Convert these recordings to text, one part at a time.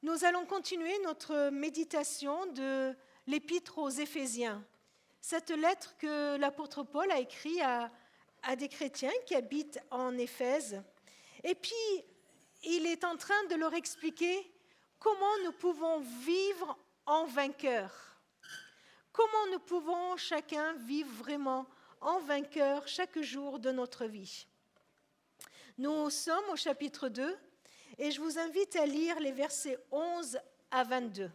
Nous allons continuer notre méditation de l'Épître aux Éphésiens. Cette lettre que l'apôtre Paul a écrite à des chrétiens qui habitent en Éphèse. Et puis, il est en train de leur expliquer comment nous pouvons vivre en vainqueur. Comment nous pouvons chacun vivre vraiment en vainqueur chaque jour de notre vie. Nous sommes au chapitre 2 et je vous invite à lire les versets 11 à 22.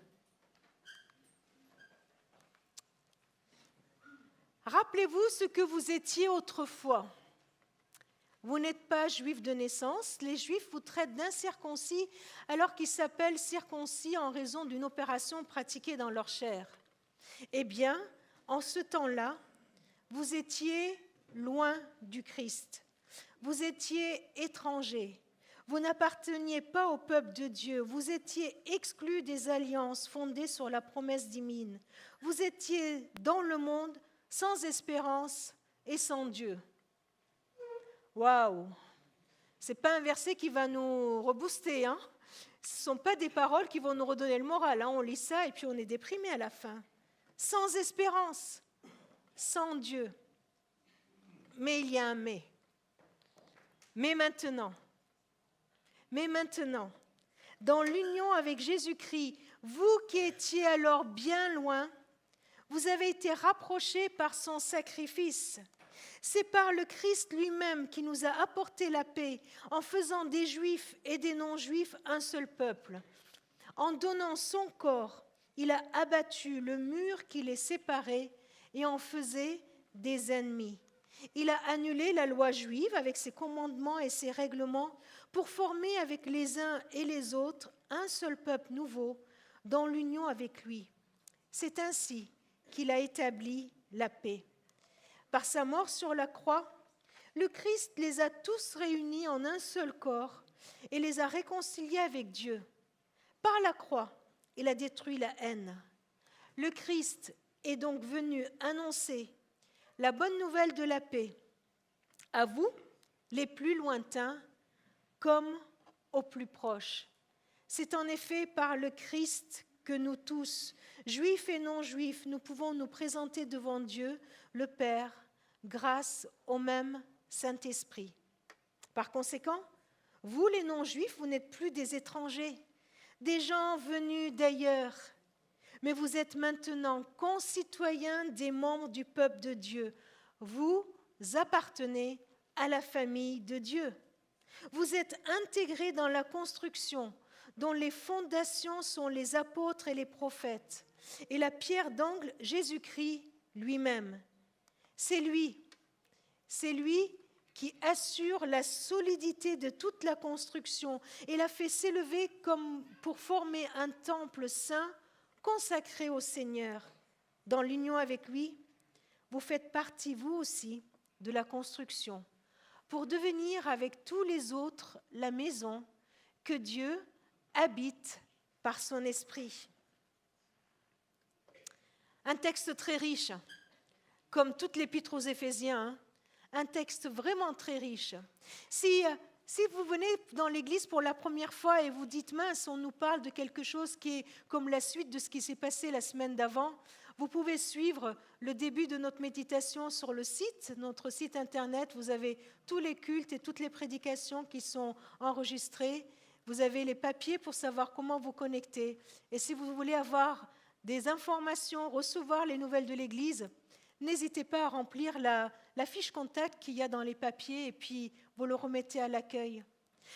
Rappelez-vous ce que vous étiez autrefois. Vous n'êtes pas juifs de naissance, les juifs vous traitent d'incirconcis alors qu'ils s'appellent circoncis en raison d'une opération pratiquée dans leur chair. Eh bien, en ce temps-là, vous étiez loin du Christ. Vous étiez étrangers. Vous n'apparteniez pas au peuple de Dieu. Vous étiez exclus des alliances fondées sur la promesse divine. Vous étiez dans le monde sans espérance et sans Dieu. Waouh! Ce n'est pas un verset qui va nous rebooster. Ce ne sont pas des paroles qui vont nous redonner le moral. On lit ça et puis on est déprimé à la fin. Sans espérance, sans Dieu. Mais il y a un mais. Mais maintenant, dans l'union avec Jésus-Christ, vous qui étiez alors bien loin, vous avez été rapprochés par son sacrifice. C'est par le Christ lui-même qui nous a apporté la paix, en faisant des Juifs et des non-Juifs un seul peuple. En donnant son corps, il a abattu le mur qui les séparait et en faisait des ennemis. Il a annulé la loi juive avec ses commandements et ses règlements pour former avec les uns et les autres un seul peuple nouveau dans l'union avec lui. C'est ainsi qu'il a établi la paix. Par sa mort sur la croix, le Christ les a tous réunis en un seul corps et les a réconciliés avec Dieu. Par la croix, il a détruit la haine. Le Christ est donc venu annoncer la bonne nouvelle de la paix à vous, les plus lointains, comme aux plus proches. C'est en effet par le Christ que nous tous, juifs et non-juifs, nous pouvons nous présenter devant Dieu, le Père, grâce au même Saint-Esprit. Par conséquent, vous les non-juifs, vous n'êtes plus des étrangers, des gens venus d'ailleurs, mais vous êtes maintenant concitoyens des membres du peuple de Dieu. Vous appartenez à la famille de Dieu. Vous êtes intégrés dans la construction dont les fondations sont les apôtres et les prophètes, et la pierre d'angle, Jésus-Christ lui-même. C'est lui qui assure la solidité de toute la construction et l'a fait s'élever comme pour former un temple saint consacré au Seigneur. Dans l'union avec lui, vous faites partie, vous aussi, de la construction, pour devenir avec tous les autres la maison que Dieu habite par son esprit. Un texte très riche, comme toute l'épître aux Éphésiens, un texte vraiment très riche. Si vous venez dans l'église pour la première fois et vous dites « mince, on nous parle de quelque chose qui est comme la suite de ce qui s'est passé la semaine d'avant », vous pouvez suivre le début de notre méditation sur le site, notre site internet. Vous avez tous les cultes et toutes les prédications qui sont enregistrées. Vous avez les papiers pour savoir comment vous connecter. Et si vous voulez avoir des informations, recevoir les nouvelles de l'église, n'hésitez pas à remplir la fiche contact qu'il y a dans les papiers et puis vous le remettez à l'accueil.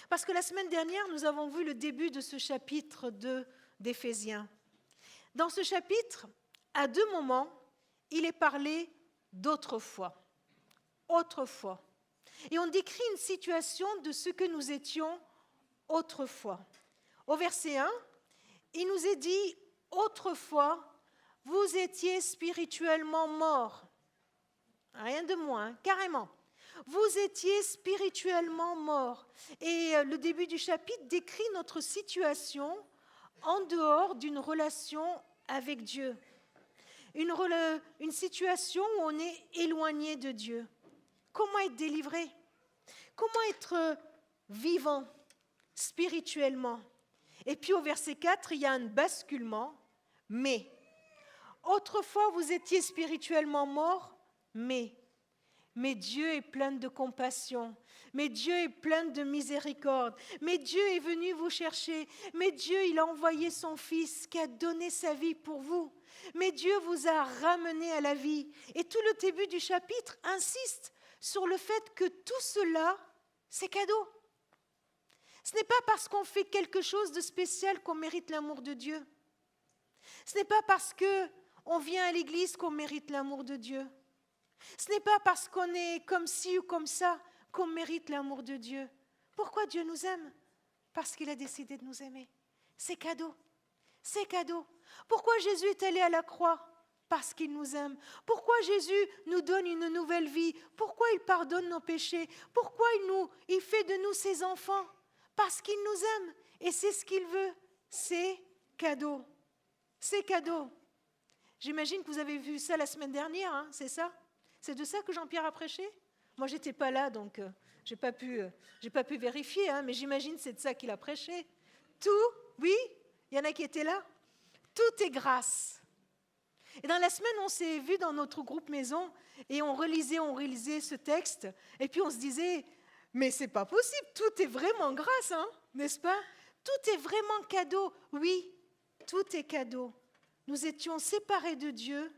Parce que la semaine dernière, nous avons vu le début de ce chapitre 2 d'Éphésiens. Dans ce chapitre, à deux moments, il est parlé d'autrefois. Autrefois. Et on décrit une situation de ce que nous étions autrefois. Au verset 1, il nous est dit « Autrefois, vous étiez spirituellement morts. » Rien de moins, carrément. Vous étiez spirituellement morts. Et le début du chapitre décrit notre situation en dehors d'une relation avec Dieu. Une situation où on est éloigné de Dieu. Comment être délivré? Comment être vivant spirituellement? Et puis au verset 4, il y a un basculement. Mais, autrefois vous étiez spirituellement morts, mais Dieu est plein de compassion, mais Dieu est plein de miséricorde, mais Dieu est venu vous chercher, mais Dieu il a envoyé son Fils qui a donné sa vie pour vous, mais Dieu vous a ramené à la vie. Et tout le début du chapitre insiste sur le fait que tout cela, c'est cadeau. Ce n'est pas parce qu'on fait quelque chose de spécial qu'on mérite l'amour de Dieu. Ce n'est pas parce qu'on vient à l'église qu'on mérite l'amour de Dieu. Ce n'est pas parce qu'on est comme ci ou comme ça qu'on mérite l'amour de Dieu. Pourquoi Dieu nous aime? Parce qu'il a décidé de nous aimer. C'est cadeau. C'est cadeau. Pourquoi Jésus est allé à la croix? Parce qu'il nous aime. Pourquoi Jésus nous donne une nouvelle vie? Pourquoi il pardonne nos péchés? Pourquoi il fait de nous ses enfants? Parce qu'il nous aime. Et c'est ce qu'il veut. C'est cadeau. C'est cadeau. J'imagine que vous avez vu ça la semaine dernière, hein, c'est ça? C'est de ça que Jean-Pierre a prêché? Moi, je n'étais pas là, donc je n'ai pas pu vérifier, hein, mais j'imagine que c'est de ça qu'il a prêché. Tout, oui, il y en a qui étaient là. Tout est grâce. Et dans la semaine, on s'est vus dans notre groupe maison et on relisait ce texte, et puis on se disait, mais c'est pas possible, tout est vraiment grâce, hein, n'est-ce pas? Tout est vraiment cadeau. Oui, tout est cadeau. Nous étions séparés de Dieu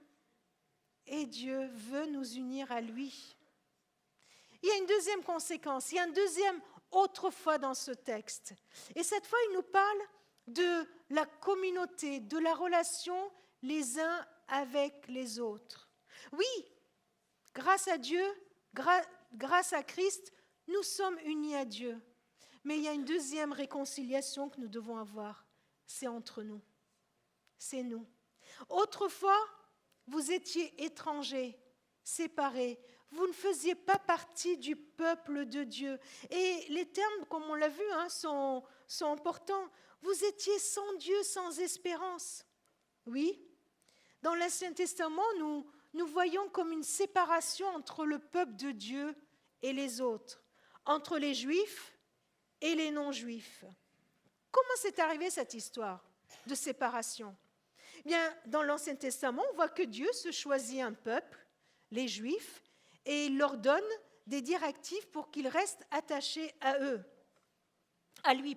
et Dieu veut nous unir à lui. Il y a une deuxième conséquence, il y a un deuxième autrefois dans ce texte. Et cette fois, il nous parle de la communauté, de la relation les uns avec les autres. Oui, grâce à Dieu, grâce à Christ, nous sommes unis à Dieu. Mais il y a une deuxième réconciliation que nous devons avoir, c'est entre nous. C'est nous. Autrefois, vous étiez étrangers, séparés. Vous ne faisiez pas partie du peuple de Dieu. Et les termes, comme on l'a vu, hein, sont importants. Vous étiez sans Dieu, sans espérance. Oui, dans l'Ancien Testament, nous voyons comme une séparation entre le peuple de Dieu et les autres, entre les Juifs et les non-Juifs. Comment s'est arrivée cette histoire de séparation? Bien, dans l'Ancien Testament, on voit que Dieu se choisit un peuple, les Juifs, et il leur donne des directives pour qu'ils restent attachés à lui.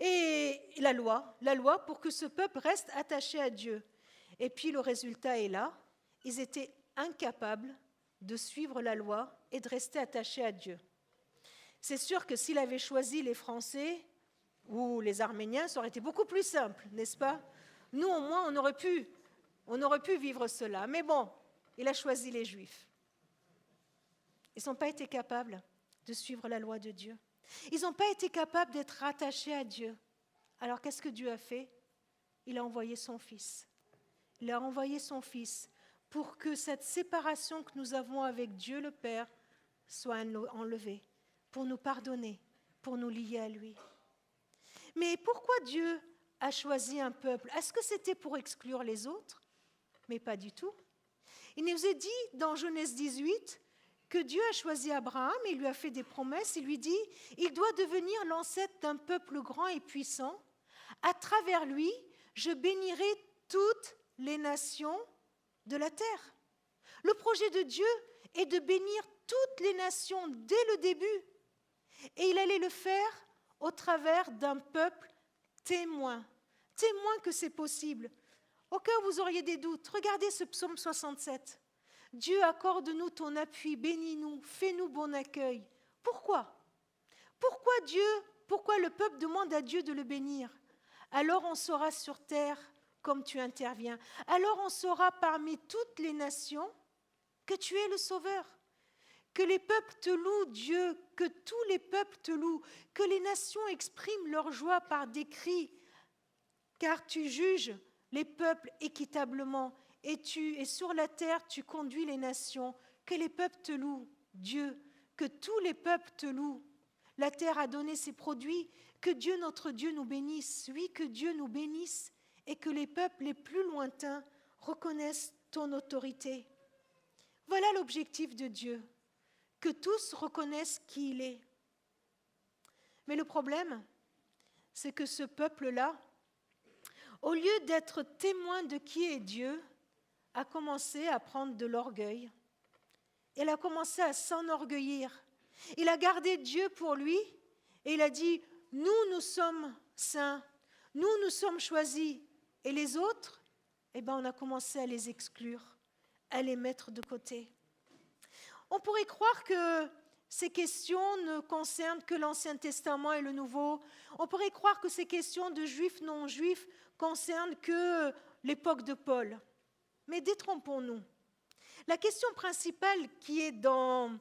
Et la loi pour que ce peuple reste attaché à Dieu. Et puis le résultat est là, ils étaient incapables de suivre la loi et de rester attachés à Dieu. C'est sûr que s'il avait choisi les Français ou les Arméniens, ça aurait été beaucoup plus simple, n'est-ce pas? Nous, au moins, on aurait pu vivre cela. Mais bon, il a choisi les Juifs. Ils n'ont pas été capables de suivre la loi de Dieu. Ils n'ont pas été capables d'être rattachés à Dieu. Alors, qu'est-ce que Dieu a fait? Il a envoyé son Fils. Il a envoyé son Fils pour que cette séparation que nous avons avec Dieu le Père soit enlevée, pour nous pardonner, pour nous lier à lui. Mais pourquoi Dieu a choisi un peuple? Est-ce que c'était pour exclure les autres? Mais pas du tout. Il nous est dit dans Genèse 18 que Dieu a choisi Abraham, il lui a fait des promesses, il lui dit « Il doit devenir l'ancêtre d'un peuple grand et puissant. À travers lui, je bénirai toutes les nations de la terre. » Le projet de Dieu est de bénir toutes les nations dès le début. Et il allait le faire au travers d'un peuple témoin que c'est possible. Au cas où vous auriez des doutes, regardez ce psaume 67. Dieu, accorde-nous ton appui, bénis-nous, fais-nous bon accueil. Pourquoi? Pourquoi le peuple demande à Dieu de le bénir? Alors on saura sur terre comme tu interviens. Alors on saura parmi toutes les nations que tu es le Sauveur. Que les peuples te louent, Dieu, que tous les peuples te louent, que les nations expriment leur joie par des cris, car tu juges les peuples équitablement et sur la terre tu conduis les nations. Que les peuples te louent, Dieu, que tous les peuples te louent. La terre a donné ses produits, que Dieu notre Dieu nous bénisse, oui, que Dieu nous bénisse et que les peuples les plus lointains reconnaissent ton autorité. Voilà l'objectif de Dieu, que tous reconnaissent qui il est. Mais le problème, c'est que ce peuple-là, au lieu d'être témoin de qui est Dieu, a commencé à prendre de l'orgueil. Il a commencé à s'enorgueillir. Il a gardé Dieu pour lui et il a dit, nous sommes saints, nous sommes choisis. Et les autres, on a commencé à les exclure, à les mettre de côté. On pourrait croire que ces questions ne concernent que l'Ancien Testament et le Nouveau. On pourrait croire que ces questions de juifs, non-juifs concernent que l'époque de Paul. Mais détrompons-nous. La question principale qui est dans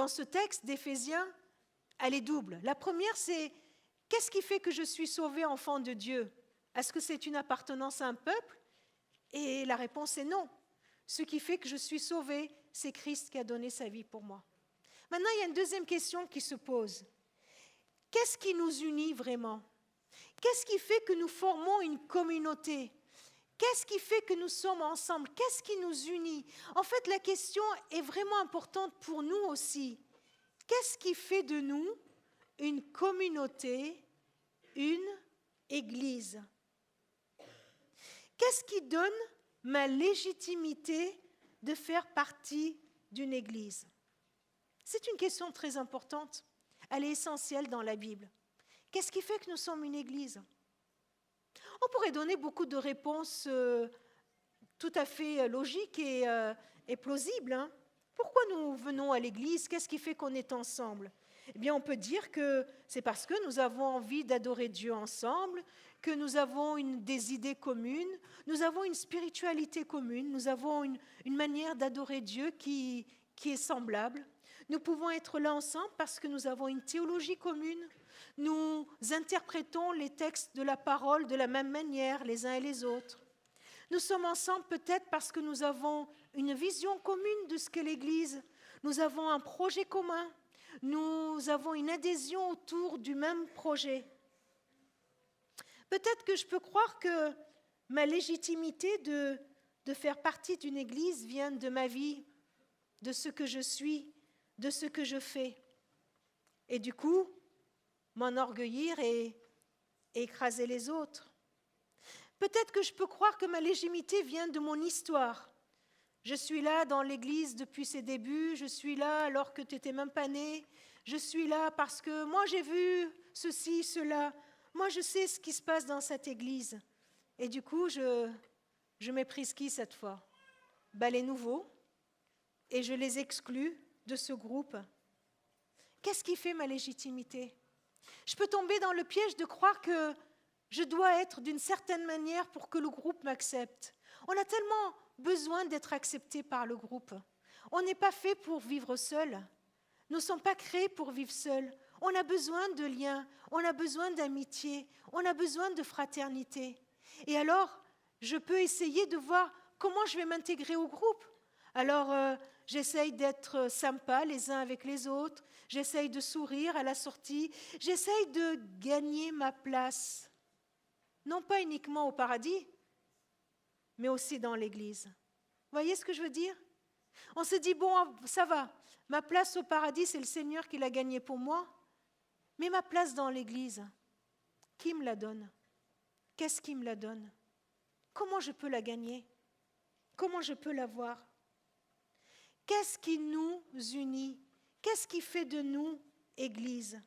ce texte d'Éphésiens, elle est double. La première, c'est qu'est-ce qui fait que je suis sauvé enfant de Dieu? Est-ce que c'est une appartenance à un peuple? Et la réponse est non. Ce qui fait que je suis sauvé, c'est Christ qui a donné sa vie pour moi. Maintenant, il y a une deuxième question qui se pose. Qu'est-ce qui nous unit vraiment? Qu'est-ce qui fait que nous formons une communauté? Qu'est-ce qui fait que nous sommes ensemble? Qu'est-ce qui nous unit? En fait, la question est vraiment importante pour nous aussi. Qu'est-ce qui fait de nous une communauté, une église? Qu'est-ce qui donne ma légitimité de faire partie d'une église? C'est une question très importante. Elle est essentielle dans la Bible. Qu'est-ce qui fait que nous sommes une église? On pourrait donner beaucoup de réponses tout à fait logiques et plausibles. Pourquoi nous venons à l'église? Qu'est-ce qui fait qu'on est ensemble? Eh bien, on peut dire que c'est parce que nous avons envie d'adorer Dieu ensemble, que nous avons des idées communes, nous avons une spiritualité commune, nous avons une manière d'adorer Dieu qui est semblable. Nous pouvons être là ensemble parce que nous avons une théologie commune. Nous interprétons les textes de la parole de la même manière les uns et les autres. Nous sommes ensemble peut-être parce que nous avons une vision commune de ce qu'est l'Église. Nous avons un projet commun. Nous avons une adhésion autour du même projet. Peut-être que je peux croire que ma légitimité de faire partie d'une Église vient de ma vie, de ce que je suis, de ce que je fais. Et du coup, m'enorgueillir et écraser les autres. Peut-être que je peux croire que ma légitimité vient de mon histoire. Je suis là dans l'Église depuis ses débuts, je suis là alors que tu n'étais même pas né, je suis là parce que moi j'ai vu ceci, cela, moi je sais ce qui se passe dans cette Église. Et du coup, je méprise qui cette fois? Les nouveaux, et je les exclus de ce groupe. Qu'est-ce qui fait ma légitimité? Je peux tomber dans le piège de croire que je dois être d'une certaine manière pour que le groupe m'accepte. On a tellement besoin d'être accepté par le groupe. On n'est pas fait pour vivre seul. Nous ne sommes pas créés pour vivre seuls. On a besoin de liens, on a besoin d'amitié, on a besoin de fraternité. Et alors, je peux essayer de voir comment je vais m'intégrer au groupe. Alors, j'essaye d'être sympa les uns avec les autres, j'essaye de sourire à la sortie, j'essaye de gagner ma place. Non pas uniquement au paradis, mais aussi dans l'Église. Vous voyez ce que je veux dire? On se dit, bon, ça va, ma place au paradis, c'est le Seigneur qui l'a gagnée pour moi, mais ma place dans l'Église, qui me la donne? Qu'est-ce qui me la donne? Comment je peux la gagner? Comment je peux l'avoir? Qu'est-ce qui nous unit? Qu'est-ce qui fait de nous Église?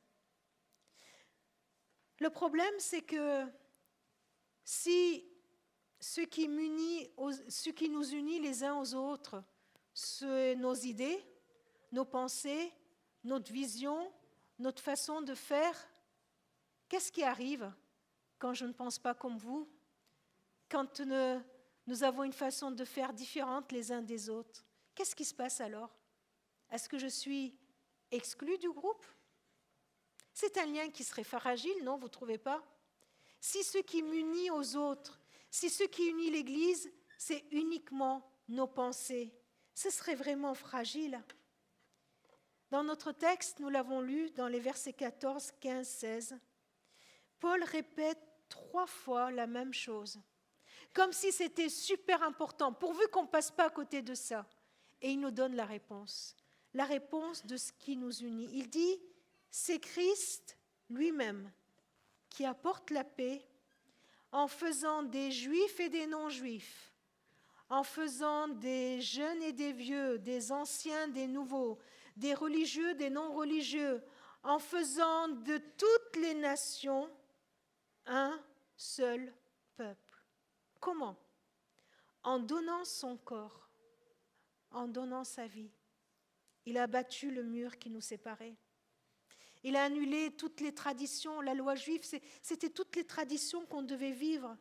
Le problème, c'est que si ce qui nous unit les uns aux autres, c'est nos idées, nos pensées, notre vision, notre façon de faire, qu'est-ce qui arrive quand je ne pense pas comme vous? Quand nous avons une façon de faire différente les uns des autres? Qu'est-ce qui se passe alors? Est-ce que je suis exclue du groupe? C'est un lien qui serait fragile, non, vous ne trouvez pas? Si ce qui m'unit aux autres, si ce qui unit l'Église, c'est uniquement nos pensées, ce serait vraiment fragile. Dans notre texte, nous l'avons lu dans les versets 14, 15, 16, Paul répète 3 fois la même chose, comme si c'était super important, pourvu qu'on ne passe pas à côté de ça. Et il nous donne la réponse de ce qui nous unit. Il dit, c'est Christ lui-même qui apporte la paix en faisant des juifs et des non-juifs, en faisant des jeunes et des vieux, des anciens, des nouveaux, des religieux, des non-religieux, en faisant de toutes les nations un seul peuple. Comment? En donnant son corps, en donnant sa vie. Il a battu le mur qui nous séparait. Il a annulé toutes les traditions. La loi juive, c'était toutes les traditions qu'on devait vivre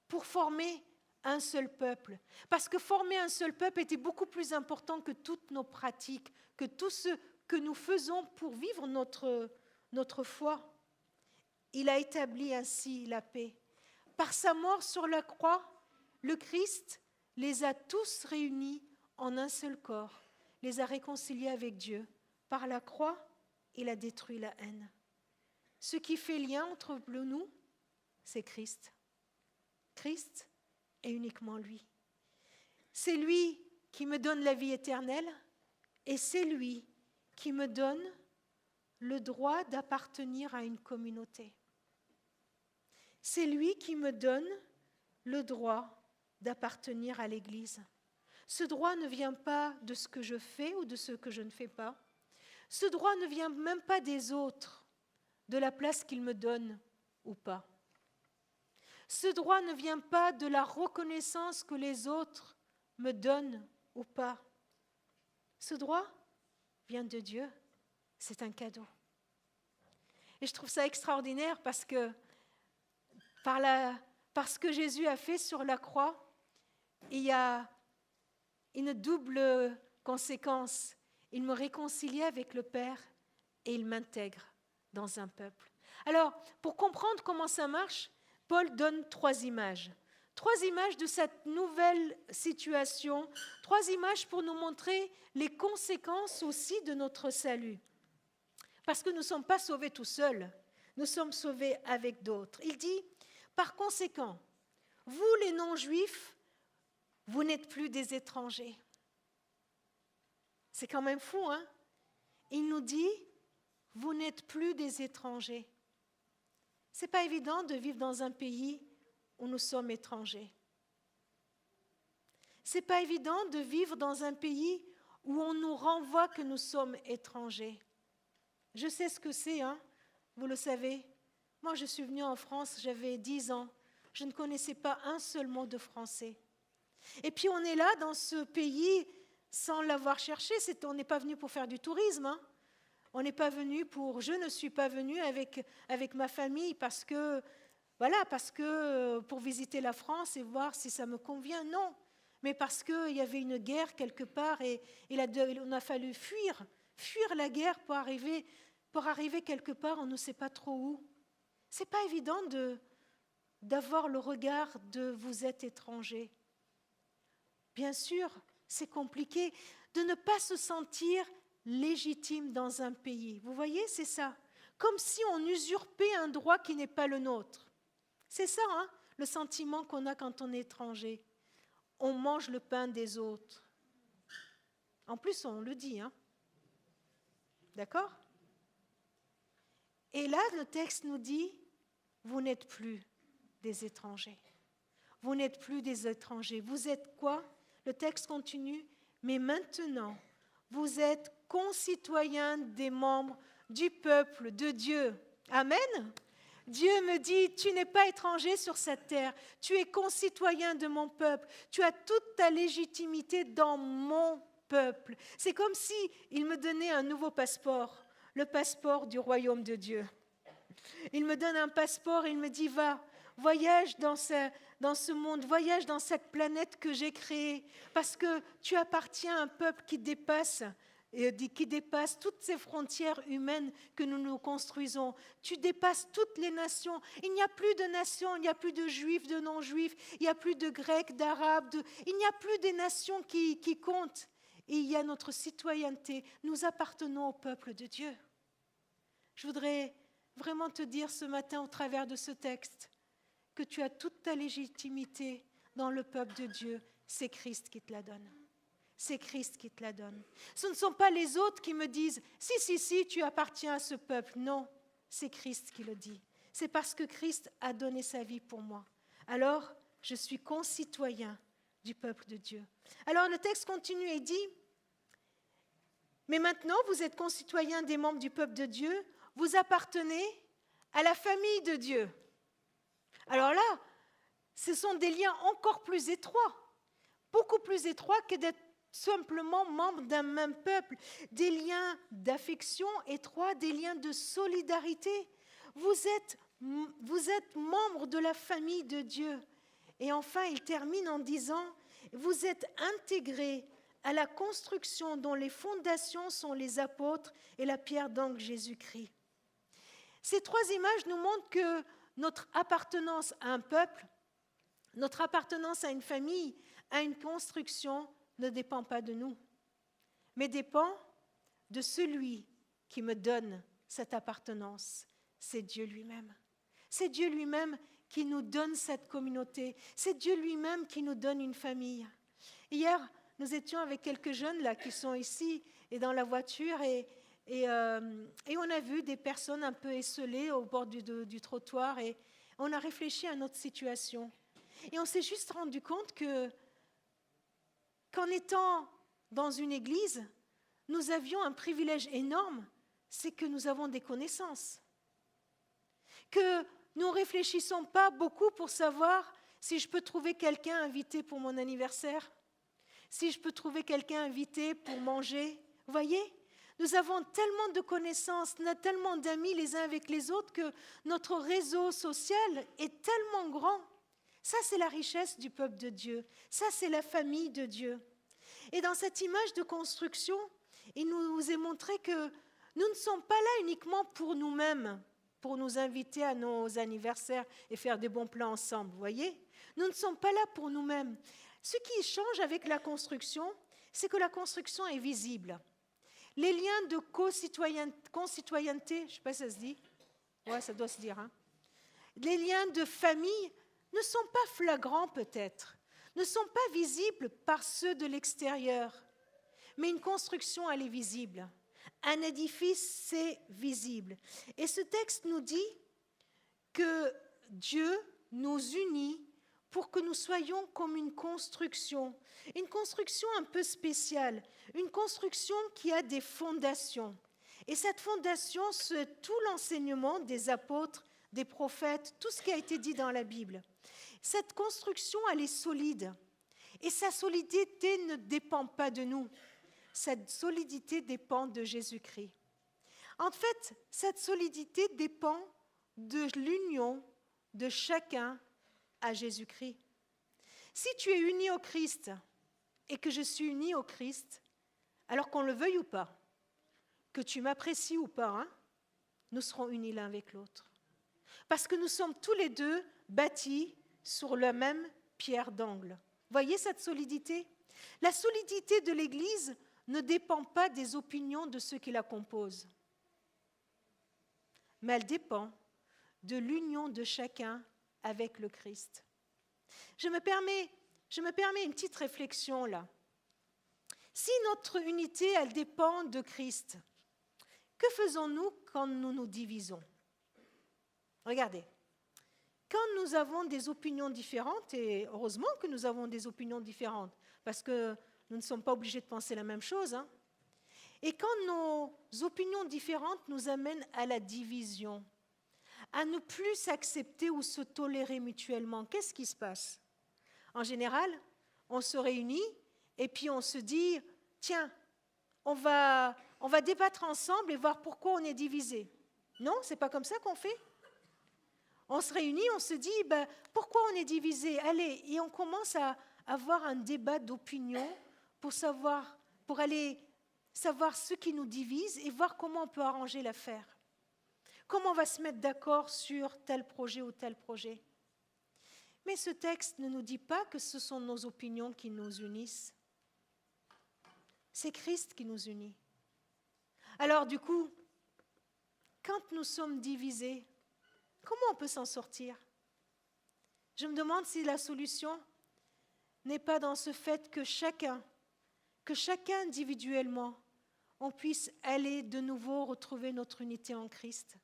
pour former un seul peuple. Parce que former un seul peuple était beaucoup plus important que toutes nos pratiques, que tout ce que nous faisons pour vivre notre foi. Il a établi ainsi la paix. Par sa mort sur la croix, le Christ les a tous réunis en un seul corps, les a réconciliés avec Dieu. Par la croix, il a détruit la haine. Ce qui fait lien entre nous, c'est Christ. Christ est uniquement lui. C'est lui qui me donne la vie éternelle et c'est lui qui me donne le droit d'appartenir à une communauté. C'est lui qui me donne le droit d'appartenir à l'Église. Ce droit ne vient pas de ce que je fais ou de ce que je ne fais pas. Ce droit ne vient même pas des autres, de la place qu'ils me donnent ou pas. Ce droit ne vient pas de la reconnaissance que les autres me donnent ou pas. Ce droit vient de Dieu. C'est un cadeau. Et je trouve ça extraordinaire parce que par ce que Jésus a fait sur la croix, il y a une double conséquence. Il me réconcilie avec le Père et il m'intègre dans un peuple. Alors, pour comprendre comment ça marche, Paul donne 3 images. 3 images de cette nouvelle situation, 3 images pour nous montrer les conséquences aussi de notre salut. Parce que nous ne sommes pas sauvés tout seuls, nous sommes sauvés avec d'autres. Il dit, par conséquent, vous les non-juifs, vous n'êtes plus des étrangers. C'est quand même fou, hein? Il nous dit, vous n'êtes plus des étrangers. Ce n'est pas évident de vivre dans un pays où nous sommes étrangers. Ce n'est pas évident de vivre dans un pays où on nous renvoie que nous sommes étrangers. Je sais ce que c'est, hein? Vous le savez. Moi, je suis venue en France, j'avais 10 ans. Je ne connaissais pas un seul mot de français. Et puis on est là dans ce pays sans l'avoir cherché. On n'est pas venu pour faire du tourisme. Hein. On n'est pas venu pour. Je ne suis pas venue avec ma famille parce que pour visiter la France et voir si ça me convient. Non, mais parce qu'il y avait une guerre quelque part et on a fallu fuir la guerre pour arriver quelque part. On ne sait pas trop où. C'est pas évident d'avoir le regard de vous êtes étranger. Bien sûr, c'est compliqué de ne pas se sentir légitime dans un pays. Vous voyez, c'est ça. Comme si on usurpait un droit qui n'est pas le nôtre. C'est ça, hein, le sentiment qu'on a quand on est étranger. On mange le pain des autres. En plus, on le dit, hein. D'accord ? Et là, le texte nous dit, vous n'êtes plus des étrangers. Vous n'êtes plus des étrangers. Vous êtes quoi ? Le texte continue, mais maintenant, vous êtes concitoyens des membres du peuple de Dieu. Amen. Dieu me dit, tu n'es pas étranger sur cette terre, tu es concitoyen de mon peuple, tu as toute ta légitimité dans mon peuple. C'est comme s'il me donnait un nouveau passeport, le passeport du royaume de Dieu. Il me donne un passeport et il me dit, va, voyage dans ce monde, voyage dans cette planète que j'ai créée, parce que tu appartiens à un peuple qui dépasse toutes ces frontières humaines que nous nous construisons. Tu dépasses toutes les nations. Il n'y a plus de nations, il n'y a plus de juifs, de non-juifs, il n'y a plus de grecs, d'arabes, il n'y a plus des nations qui comptent. Et il y a notre citoyenneté. Nous appartenons au peuple de Dieu. Je voudrais vraiment te dire ce matin au travers de ce texte que tu as toute ta légitimité dans le peuple de Dieu. C'est Christ qui te la donne. C'est Christ qui te la donne. Ce ne sont pas les autres qui me disent « Si, tu appartiens à ce peuple ». Non, c'est Christ qui le dit. c'est parce que Christ a donné sa vie pour moi. Alors, je suis concitoyen du peuple de Dieu. Alors, le texte continue et dit, mais maintenant, vous êtes concitoyens des membres du peuple de Dieu, vous appartenez à la famille de Dieu. Alors là, ce sont des liens encore plus étroits, beaucoup plus étroits que d'être simplement membres d'un même peuple, des liens d'affection étroits, des liens de solidarité. Vous êtes membres de la famille de Dieu. Et enfin, il termine en disant, vous êtes intégrés à la construction dont les fondations sont les apôtres et la pierre d'angle Jésus-Christ. Ces trois images nous montrent que notre appartenance à un peuple, notre appartenance à une famille, à une construction, ne dépend pas de nous, mais dépend de celui qui me donne cette appartenance. C'est Dieu lui-même. C'est Dieu lui-même qui nous donne cette communauté. C'est Dieu lui-même qui nous donne une famille. Hier, nous étions avec quelques jeunes là qui sont ici et dans la voiture et on a vu des personnes un peu esselées au bord du trottoir et on a réfléchi à notre situation. Et on s'est juste rendu compte qu'en étant dans une église, nous avions un privilège énorme, c'est que nous avons des connaissances. Que nous ne réfléchissons pas beaucoup pour savoir si je peux trouver quelqu'un invité pour mon anniversaire, si je peux trouver quelqu'un invité pour manger. Vous voyez ? Nous avons tellement de connaissances, on a tellement d'amis les uns avec les autres que notre réseau social est tellement grand. Ça, c'est la richesse du peuple de Dieu. Ça, c'est la famille de Dieu. Et dans cette image de construction, il nous est montré que nous ne sommes pas là uniquement pour nous-mêmes, pour nous inviter à nos anniversaires et faire des bons plans ensemble, vous voyez ? Nous ne sommes pas là pour nous-mêmes. Ce qui change avec la construction, c'est que la construction est visible. Les liens de concitoyenneté, je ne sais pas si ça se dit, ouais, ça doit se dire, hein. Les liens de famille ne sont pas flagrants peut-être, ne sont pas visibles par ceux de l'extérieur, mais une construction, elle est visible. Un édifice, c'est visible. Et ce texte nous dit que Dieu nous unit pour que nous soyons comme une construction un peu spéciale, une construction qui a des fondations. Et cette fondation, c'est tout l'enseignement des apôtres, des prophètes, tout ce qui a été dit dans la Bible. Cette construction, elle est solide. Et sa solidité ne dépend pas de nous. Cette solidité dépend de Jésus-Christ. En fait, cette solidité dépend de l'union de chacun à Jésus-Christ. Si tu es uni au Christ et que je suis uni au Christ, alors qu'on le veuille ou pas, que tu m'apprécies ou pas, hein, nous serons unis l'un avec l'autre. Parce que nous sommes tous les deux bâtis sur la même pierre d'angle. Voyez cette solidité ? La solidité de l'Église ne dépend pas des opinions de ceux qui la composent, mais elle dépend de l'union de chacun avec le Christ. Je me permets une petite réflexion là. Si notre unité, elle dépend de Christ, que faisons-nous quand nous nous divisons ? Regardez, quand nous avons des opinions différentes, et heureusement que nous avons des opinions différentes, parce que nous ne sommes pas obligés de penser la même chose, hein. Et quand nos opinions différentes nous amènent à la division, à ne plus s'accepter ou se tolérer mutuellement, qu'est-ce qui se passe ? En général, on se réunit et puis on se dit, tiens, on va débattre ensemble et voir pourquoi on est divisé. Non, c'est pas comme ça qu'on fait. On se réunit, on se dit, pourquoi on est divisé ? Allez, et on commence à avoir un débat d'opinion pour aller savoir ce qui nous divise et voir comment on peut arranger l'affaire. Comment on va se mettre d'accord sur tel projet ou tel projet. Mais ce texte ne nous dit pas que ce sont nos opinions qui nous unissent. C'est Christ qui nous unit. Alors du coup, quand nous sommes divisés, comment on peut s'en sortir ? Je me demande si la solution n'est pas dans ce fait que chacun individuellement, on puisse aller de nouveau retrouver notre unité en Christ.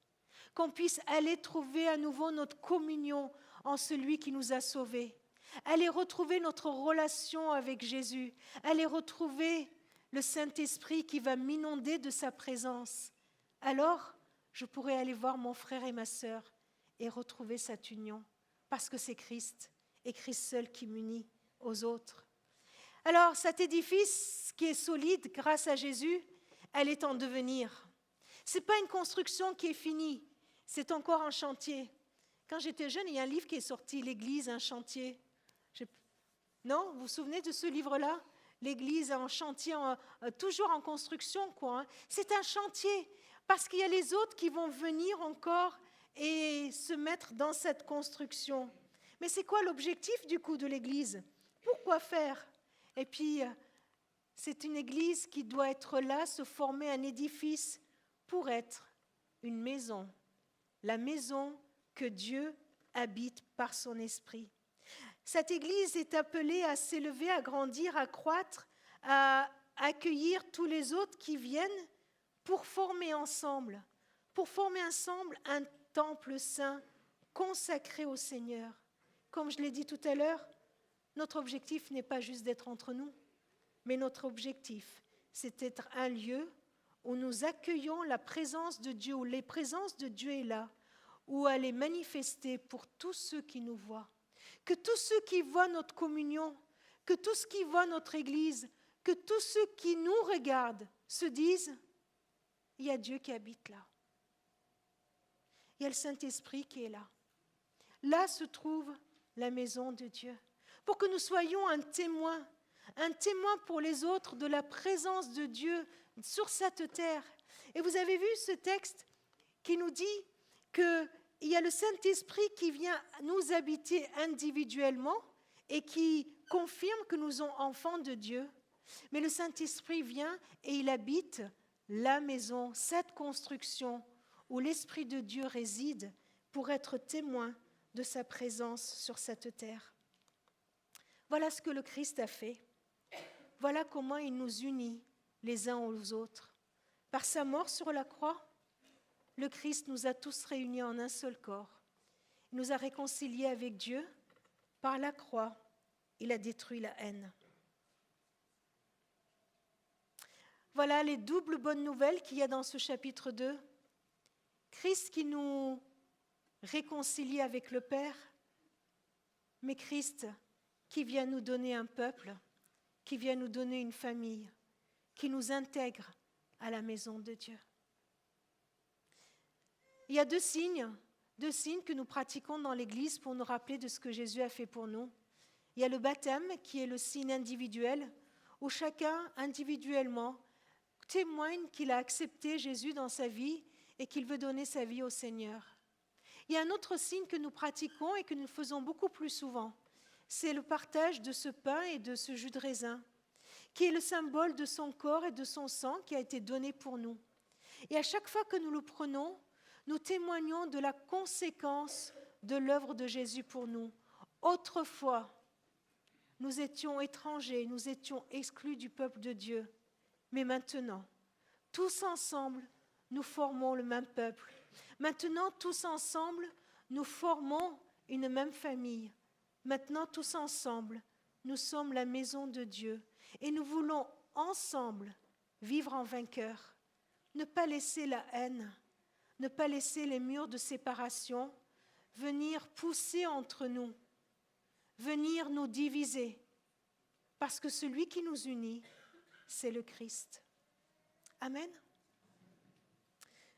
qu'on puisse aller trouver à nouveau notre communion en celui qui nous a sauvés, aller retrouver notre relation avec Jésus, aller retrouver le Saint-Esprit qui va m'inonder de sa présence. Alors, je pourrai aller voir mon frère et ma sœur et retrouver cette union, parce que c'est Christ, et Christ seul qui m'unit aux autres. Alors, cet édifice qui est solide grâce à Jésus, elle est en devenir. Ce n'est pas une construction qui est finie, c'est encore un chantier. Quand j'étais jeune, il y a un livre qui est sorti, L'Église, un chantier. Non, vous vous souvenez de ce livre-là? L'Église en chantier, toujours en construction, quoi. C'est un chantier, parce qu'il y a les autres qui vont venir encore et se mettre dans cette construction. Mais c'est quoi l'objectif du coup de l'Église? Pourquoi faire? Et puis, c'est une Église qui doit être là, se former un édifice pour être une maison, la maison que Dieu habite par son esprit. Cette Église est appelée à s'élever, à grandir, à croître, à accueillir tous les autres qui viennent pour former ensemble un temple saint consacré au Seigneur. Comme je l'ai dit tout à l'heure, notre objectif n'est pas juste d'être entre nous, mais notre objectif, c'est d'être un lieu où nous accueillons la présence de Dieu, où la présence de Dieu est là, où elle est manifestée pour tous ceux qui nous voient. Que tous ceux qui voient notre communion, que tous ceux qui voient notre Église, que tous ceux qui nous regardent se disent, il y a Dieu qui habite là. Il y a le Saint-Esprit qui est là. Là se trouve la maison de Dieu. Pour que nous soyons un témoin pour les autres de la présence de Dieu sur cette terre. Et vous avez vu ce texte qui nous dit qu'il y a le Saint-Esprit qui vient nous habiter individuellement et qui confirme que nous sommes enfants de Dieu. Mais le Saint-Esprit vient et il habite la maison, cette construction où l'Esprit de Dieu réside pour être témoin de sa présence sur cette terre. Voilà ce que le Christ a fait. Voilà comment il nous unit les uns aux autres. Par sa mort sur la croix, le Christ nous a tous réunis en un seul corps. Il nous a réconciliés avec Dieu. Par la croix, il a détruit la haine. Voilà les doubles bonnes nouvelles qu'il y a dans ce chapitre 2. Christ qui nous réconcilie avec le Père, mais Christ qui vient nous donner un peuple, qui vient nous donner une famille, qui nous intègre à la maison de Dieu. Il y a deux signes que nous pratiquons dans l'Église pour nous rappeler de ce que Jésus a fait pour nous. Il y a le baptême qui est le signe individuel, où chacun individuellement témoigne qu'il a accepté Jésus dans sa vie et qu'il veut donner sa vie au Seigneur. Il y a un autre signe que nous pratiquons et que nous faisons beaucoup plus souvent. C'est le partage de ce pain et de ce jus de raisin, qui est le symbole de son corps et de son sang qui a été donné pour nous. Et à chaque fois que nous le prenons, nous témoignons de la conséquence de l'œuvre de Jésus pour nous. Autrefois, nous étions étrangers, nous étions exclus du peuple de Dieu. Mais maintenant, tous ensemble, nous formons le même peuple. Maintenant, tous ensemble, nous formons une même famille. Maintenant, tous ensemble, nous sommes la maison de Dieu. Et nous voulons ensemble vivre en vainqueurs. Ne pas laisser la haine, ne pas laisser les murs de séparation venir pousser entre nous, venir nous diviser. Parce que celui qui nous unit, c'est le Christ. Amen.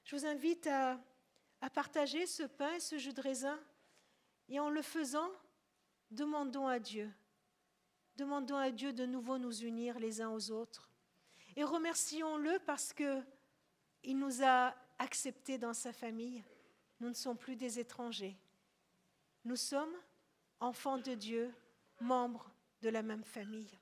Je vous invite à partager ce pain et ce jus de raisin. Et en le faisant, demandons à Dieu de nouveau nous unir les uns aux autres. Et remercions-le parce qu'il nous a acceptés dans sa famille. Nous ne sommes plus des étrangers. Nous sommes enfants de Dieu, membres de la même famille.